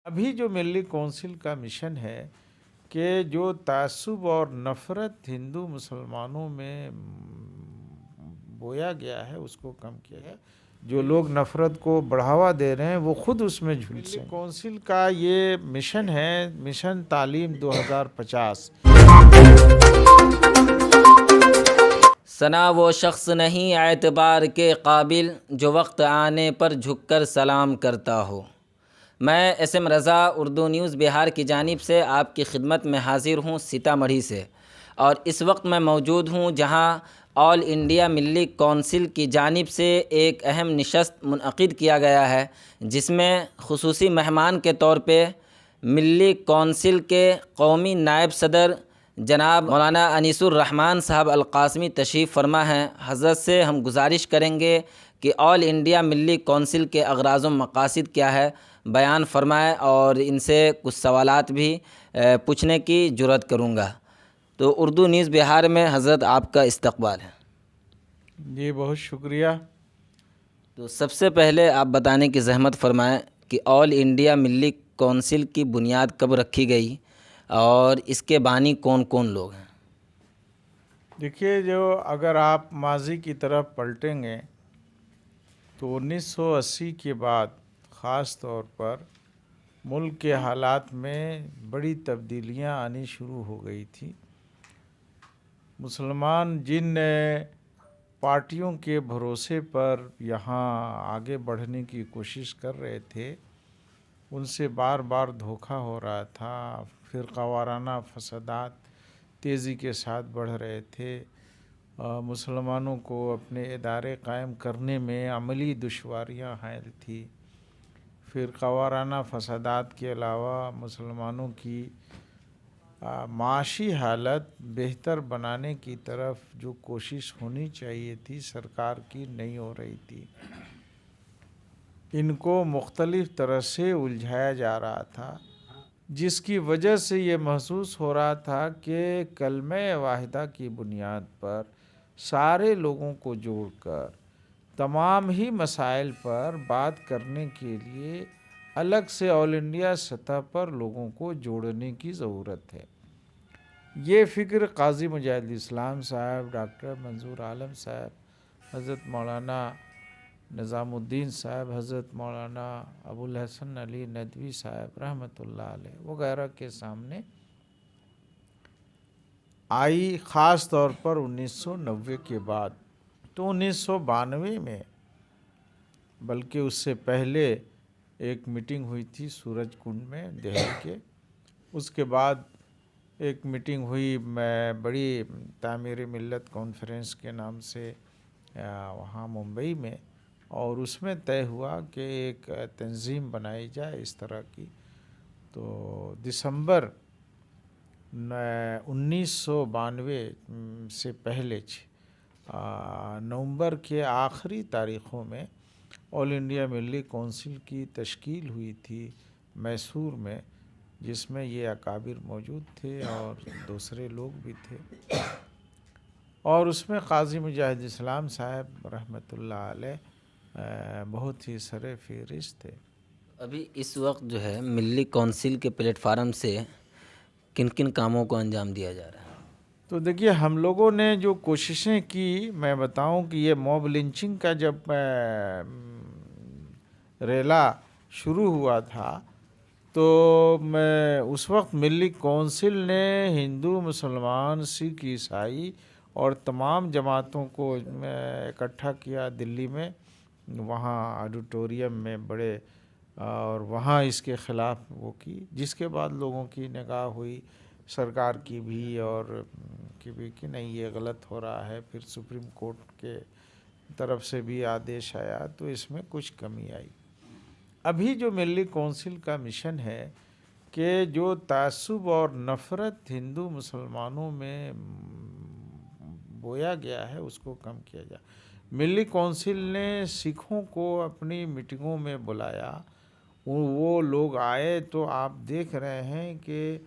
ابھی جو ملی کونسل کا مشن ہے کہ جو تعصب اور نفرت ہندو مسلمانوں میں بویا گیا ہے اس کو کم کیا جائے. جو لوگ نفرت کو بڑھاوا دے رہے ہیں وہ خود اس میں جھلسے. ملی کونسل کا یہ مشن ہے، مشن تعلیم 2050. ثنا وہ شخص نہیں اعتبار کے قابل جو وقت آنے پر جھک کر سلام کرتا ہو. میں ایس ایم رضا اردو نیوز بہار کی جانب سے آپ کی خدمت میں حاضر ہوں سیتامڑھی سے، اور اس وقت میں موجود ہوں جہاں آل انڈیا ملی کونسل کی جانب سے ایک اہم نشست منعقد کیا گیا ہے، جس میں خصوصی مہمان کے طور پہ ملی کونسل کے قومی نائب صدر جناب مولانا انیس الرحمن صاحب القاسمی تشریف فرما ہیں. حضرت سے ہم گزارش کریں گے کہ آل انڈیا ملی کونسل کے اغراض و مقاصد کیا ہے بیان فرمائیں، اور ان سے کچھ سوالات بھی پوچھنے کی جرات کروں گا. تو اردو نیوز بہار میں حضرت آپ کا استقبال ہے. جی بہت شکریہ. تو سب سے پہلے آپ بتانے کی زحمت فرمائیں کہ آل انڈیا ملی کونسل کی بنیاد کب رکھی گئی اور اس کے بانی کون کون لوگ ہیں؟ دیکھیے، جو اگر آپ ماضی کی طرف پلٹیں گے تو 1980 کے بعد خاص طور پر ملک کے حالات میں بڑی تبدیلیاں آنی شروع ہو گئی تھی. مسلمان جن پارٹیوں کے بھروسے پر یہاں آگے بڑھنے کی کوشش کر رہے تھے ان سے بار بار دھوکہ ہو رہا تھا. فرقہ وارانہ فسادات تیزی کے ساتھ بڑھ رہے تھے. مسلمانوں کو اپنے ادارے قائم کرنے میں عملی دشواریاں حائل تھی. فرقہ وارانہ فسادات کے علاوہ مسلمانوں کی معاشی حالت بہتر بنانے کی طرف جو کوشش ہونی چاہیے تھی سرکار کی نہیں ہو رہی تھی. ان کو مختلف طرح سے الجھایا جا رہا تھا، جس کی وجہ سے یہ محسوس ہو رہا تھا کہ کلمہ واحدہ کی بنیاد پر سارے لوگوں کو جوڑ کر تمام ہی مسائل پر بات کرنے کے لیے الگ سے آل انڈیا سطح پر لوگوں کو جوڑنے کی ضرورت ہے. یہ فکر قاضی مجاہد اسلام صاحب، ڈاکٹر منظور عالم صاحب، حضرت مولانا نظام الدین صاحب، حضرت مولانا ابو الحسن علی ندوی صاحب رحمۃ اللہ علیہ وغیرہ کے سامنے آئی، خاص طور پر 1990 کے بعد. تو 1992 میں، بلکہ اس سے پہلے ایک میٹنگ ہوئی تھی سورج کنڈ میں دہلی کے. اس کے بعد ایک میٹنگ ہوئی بڑی تعمیر ملت کانفرنس کے نام سے وہاں ممبئی میں، اور اس میں طے ہوا کہ ایک تنظیم بنائی جائے اس طرح کی. تو دسمبر 1992 سے پہلے نومبر کے آخری تاریخوں میں آل انڈیا ملی کونسل کی تشکیل ہوئی تھی میسور میں، جس میں یہ اکابر موجود تھے اور دوسرے لوگ بھی تھے، اور اس میں قاضی مجاہد اسلام صاحب رحمۃ اللہ علیہ بہت ہی سر فہرست تھے. ابھی اس وقت جو ہے ملی کونسل کے پلیٹ فارم سے کن کن کاموں کو انجام دیا جا رہا ہے؟ تو دیکھیے، ہم لوگوں نے جو کوششیں کی، میں بتاؤں کہ یہ موب لنچنگ کا جب ریلا شروع ہوا تھا تو اس وقت ملی کونسل نے ہندو، مسلمان، سکھ، عیسائی اور تمام جماعتوں کو اکٹھا کیا دلی میں، وہاں آڈیٹوریم میں بڑے، اور وہاں اس کے خلاف وہ کی، جس کے بعد لوگوں کی نگاہ ہوئی سرکار کی بھی اور کی بھی کہ نہیں یہ غلط ہو رہا ہے. پھر سپریم کورٹ کے طرف سے بھی آدیش آیا تو اس میں کچھ کمی آئی. ابھی جو ملی کونسل کا مشن ہے کہ جو تعصب اور نفرت ہندو مسلمانوں میں بویا گیا ہے اس کو کم کیا جائے. ملی کونسل نے سکھوں کو اپنی میٹنگوں میں بلایا، وہ لوگ آئے تو آپ دیکھ رہے ہیں کہ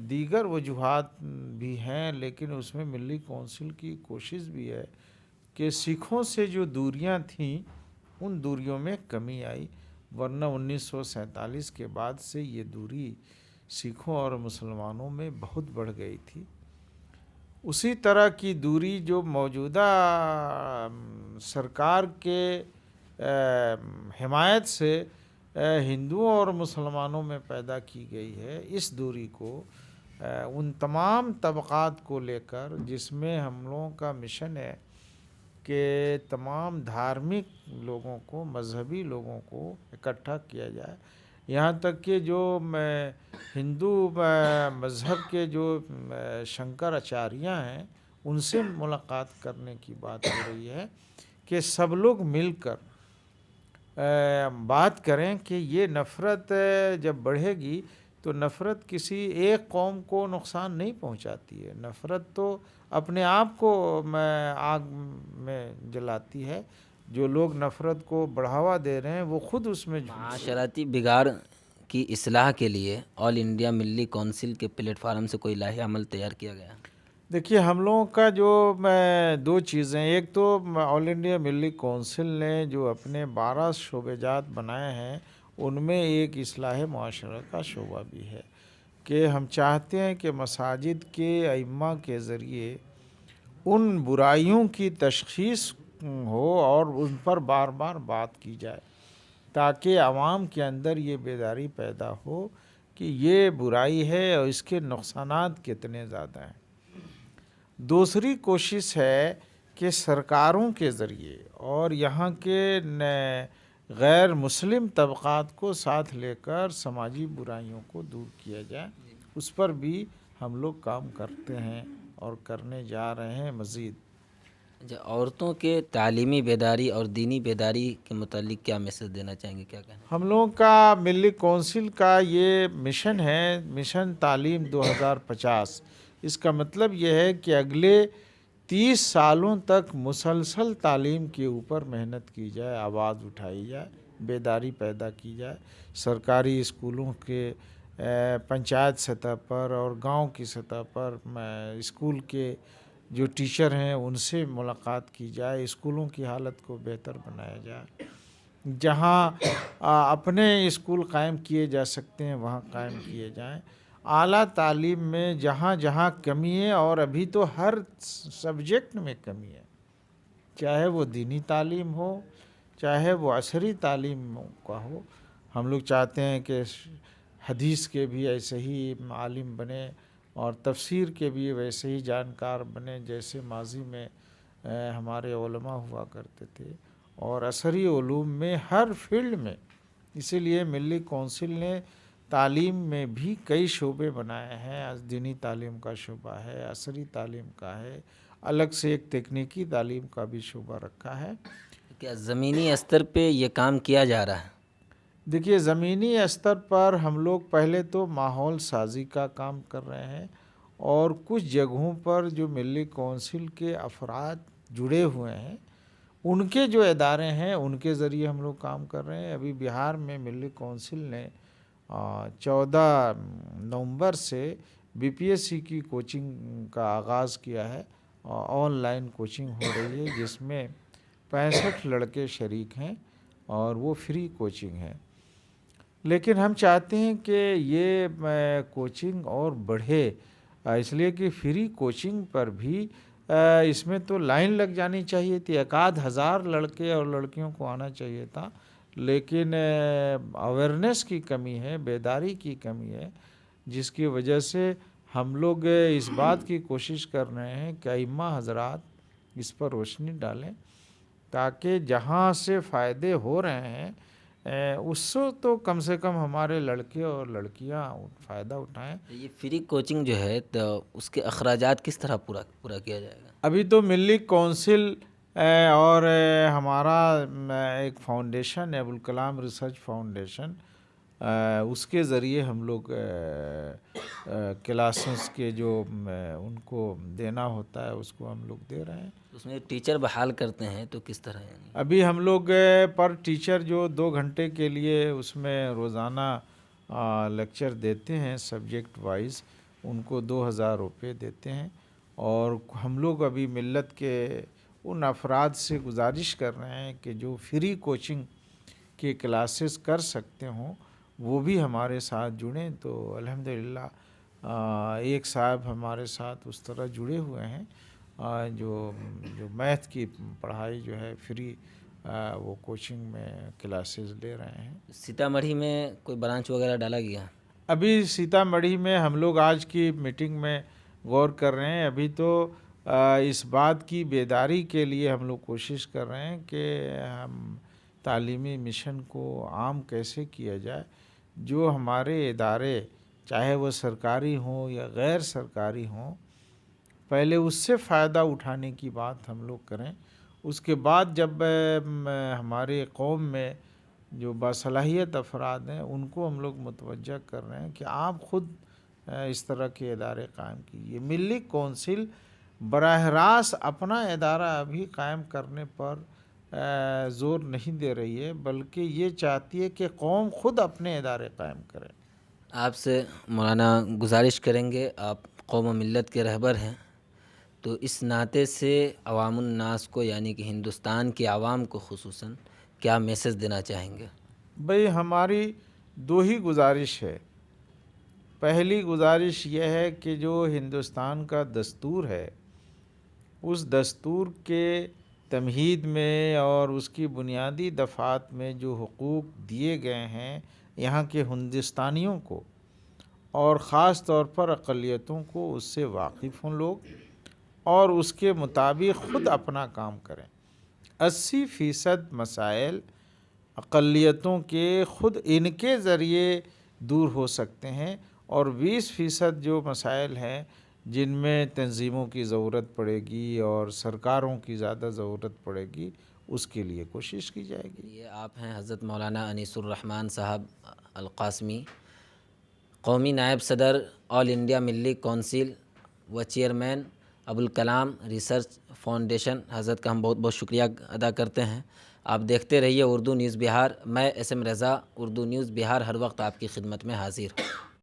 دیگر وجوہات بھی ہیں، لیکن اس میں ملی کونسل کی کوشش بھی ہے کہ سکھوں سے جو دوریاں تھیں ان دوریوں میں کمی آئی. ورنہ 1947 کے بعد سے یہ دوری سکھوں اور مسلمانوں میں بہت بڑھ گئی تھی۔ اسی طرح کی دوری جو موجودہ سرکار کے حمایت سے ہندوؤں اور مسلمانوں میں پیدا کی گئی ہے، اس دوری کو ان تمام طبقات کو لے کر، جس میں ہم لوگوں کا مشن ہے کہ تمام دھارمک لوگوں کو، مذہبی لوگوں کو اکٹھا کیا جائے، یہاں تک کہ جو ہندو مذہب کے جو شنکر آچاریہ ہیں ان سے ملاقات کرنے کی بات ہو رہی ہے کہ سب لوگ مل کر بات کریں کہ یہ نفرت جب بڑھے گی تو نفرت کسی ایک قوم کو نقصان نہیں پہنچاتی ہے، نفرت تو اپنے آپ کو آگ میں جلاتی ہے۔ جو لوگ نفرت کو بڑھاوا دے رہے ہیں وہ خود اس میں معاشرتی بگاڑ کی اصلاح کے لیے آل انڈیا ملی کونسل کے پلیٹ فارم سے کوئی لائحہ عمل تیار کیا گیا؟ دیکھیے، ہم لوگوں کا جو دو چیزیں، ایک تو آل انڈیا ملی کونسل نے جو اپنے 12 شعبے جات بنائے ہیں ان میں ایک اصلاح معاشرہ کا شعبہ بھی ہے کہ ہم چاہتے ہیں کہ مساجد کے ائمہ کے ذریعے ان برائیوں کی تشخیص ہو اور ان پر بار بار بات کی جائے تاکہ عوام کے اندر یہ بیداری پیدا ہو کہ یہ برائی ہے اور اس کے نقصانات کتنے زیادہ ہیں۔ دوسری کوشش ہے کہ سرکاروں کے ذریعے اور یہاں کے غیر مسلم طبقات کو ساتھ لے کر سماجی برائیوں کو دور کیا جائے، اس پر بھی ہم لوگ کام کرتے ہیں اور کرنے جا رہے ہیں مزید۔ عورتوں کے تعلیمی بیداری اور دینی بیداری کے متعلق کیا میسج دینا چاہیں گے، کیا کہنا؟ ہم لوگوں کا ملی کونسل کا یہ مشن ہے، مشن تعلیم 2050۔ اس کا مطلب یہ ہے کہ اگلے 30 سالوں تک مسلسل تعلیم کے اوپر محنت کی جائے، آواز اٹھائی جائے، بیداری پیدا کی جائے، سرکاری اسکولوں کے پنچایت سطح پر اور گاؤں کی سطح پر اسکول کے جو ٹیچر ہیں ان سے ملاقات کی جائے، اسکولوں کی حالت کو بہتر بنایا جائے، جہاں اپنے اسکول قائم کیے جا سکتے ہیں وہاں قائم کیے جائیں، اعلیٰ تعلیم میں جہاں جہاں کمی ہے، اور ابھی تو ہر سبجیکٹ میں کمی ہے، چاہے وہ دینی تعلیم ہو چاہے وہ عصری تعلیم کا ہو۔ ہم لوگ چاہتے ہیں کہ حدیث کے بھی ایسے ہی عالم بنے اور تفسیر کے بھی ویسے ہی جانکار بنے جیسے ماضی میں ہمارے علماء ہوا کرتے تھے، اور عصری علوم میں ہر فیلڈ میں۔ اسی لیے ملی کونسل نے تعلیم میں بھی کئی شعبے بنائے ہیں، دینی تعلیم کا شعبہ ہے، عصری تعلیم کا ہے، الگ سے ایک تکنیکی تعلیم کا بھی شعبہ رکھا ہے۔ کیا زمینی استر پہ یہ کام کیا جا رہا ہے؟ دیکھیے، زمینی استر پر ہم لوگ پہلے تو ماحول سازی کا کام کر رہے ہیں، اور کچھ جگہوں پر جو ملی کونسل کے افراد جڑے ہوئے ہیں ان کے جو ادارے ہیں ان کے ذریعے ہم لوگ کام کر رہے ہیں۔ ابھی بہار میں ملی کونسل نے 14 نومبر سے بی پی ایس سی کی کوچنگ کا آغاز کیا ہے، آن لائن کوچنگ ہو رہی ہے جس میں 65 لڑکے شریک ہیں اور وہ فری کوچنگ ہے۔ لیکن ہم چاہتے ہیں کہ یہ کوچنگ اور بڑھے، اس لیے کہ فری کوچنگ پر بھی اس میں تو لائن لگ جانی چاہیے تھی، 1000 لڑکے اور لڑکیوں کو آنا چاہیے تھا، لیکن اویئرنیس کی کمی ہے، بیداری کی کمی ہے، جس کی وجہ سے ہم لوگ اس بات کی کوشش کر رہے ہیں کہ ائمہ حضرات اس پر روشنی ڈالیں تاکہ جہاں سے فائدے ہو رہے ہیں اس سے تو کم سے کم ہمارے لڑکے اور لڑکیاں فائدہ اٹھائیں۔ یہ فری کوچنگ جو ہے تو اس کے اخراجات کس طرح پورا کیا جائے گا؟ ابھی تو ملی کونسل اور ہمارا ایک فاؤنڈیشن ہے، ابوالکلام ریسرچ فاؤنڈیشن، اس کے ذریعے ہم لوگ کلاسز کے جو ان کو دینا ہوتا ہے اس کو ہم لوگ دے رہے ہیں۔ اس میں ٹیچر بحال کرتے ہیں تو کس طرح؟ ابھی ہم لوگ پر ٹیچر جو 2 گھنٹے کے لیے اس میں روزانہ لیکچر دیتے ہیں سبجیکٹ وائز، ان کو 2000 روپے دیتے ہیں، اور ہم لوگ ابھی ملت کے ان افراد سے گزارش کر رہے ہیں کہ جو فری کوچنگ کے کلاسز کر سکتے ہوں وہ بھی ہمارے ساتھ جڑیں. تو الحمدللہ ایک صاحب ہمارے ساتھ اس طرح جڑے ہوئے ہیں جو میتھ کی پڑھائی جو ہے فری وہ کوچنگ میں کلاسز لے رہے ہیں. سیتامڑھی میں کوئی برانچ وغیرہ ڈالا گیا؟ ابھی سیتامڑھی میں ہم لوگ آج کی میٹنگ میں غور کر رہے ہیں. ابھی تو اس بات کی بیداری کے لیے ہم لوگ کوشش کر رہے ہیں کہ ہم تعلیمی مشن کو عام کیسے کیا جائے. جو ہمارے ادارے چاہے وہ سرکاری ہوں یا غیر سرکاری ہوں پہلے اس سے فائدہ اٹھانے کی بات ہم لوگ کریں. اس کے بعد جب ہمارے قوم میں جو باصلاحیت افراد ہیں ان کو ہم لوگ متوجہ کر رہے ہیں کہ آپ خود اس طرح کے ادارے قائم کیجیے. ملی کونسل براہ راست اپنا ادارہ ابھی قائم کرنے پر زور نہیں دے رہی ہے بلکہ یہ چاہتی ہے کہ قوم خود اپنے ادارے قائم کرے. آپ سے مولانا گزارش کریں گے، آپ قوم و ملت کے رہبر ہیں، تو اس ناطے سے عوام الناس کو یعنی کہ ہندوستان کے عوام کو خصوصاً کیا میسج دینا چاہیں گے؟ بھئی ہماری دو ہی گزارش ہے. پہلی گزارش یہ ہے کہ جو ہندوستان کا دستور ہے اس دستور کے تمہید میں اور اس کی بنیادی دفعات میں جو حقوق دیے گئے ہیں یہاں کے ہندوستانیوں کو اور خاص طور پر اقلیتوں کو اس سے واقف ہوں لوگ اور اس کے مطابق خود اپنا کام کریں. 80% مسائل اقلیتوں کے خود ان کے ذریعے دور ہو سکتے ہیں اور 20% جو مسائل ہیں جن میں تنظیموں کی ضرورت پڑے گی اور سرکاروں کی زیادہ ضرورت پڑے گی اس کے لیے کوشش کی جائے گی. یہ آپ ہیں حضرت مولانا انیس الرحمن صاحب القاسمی، قومی نائب صدر آل انڈیا ملی کونسل و چیئرمین ابوالکلام ریسرچ فاؤنڈیشن. حضرت کا ہم بہت بہت شکریہ ادا کرتے ہیں. آپ دیکھتے رہیے اردو نیوز بہار. میں SM رضا، اردو نیوز بہار ہر وقت آپ کی خدمت میں حاضر ہوں.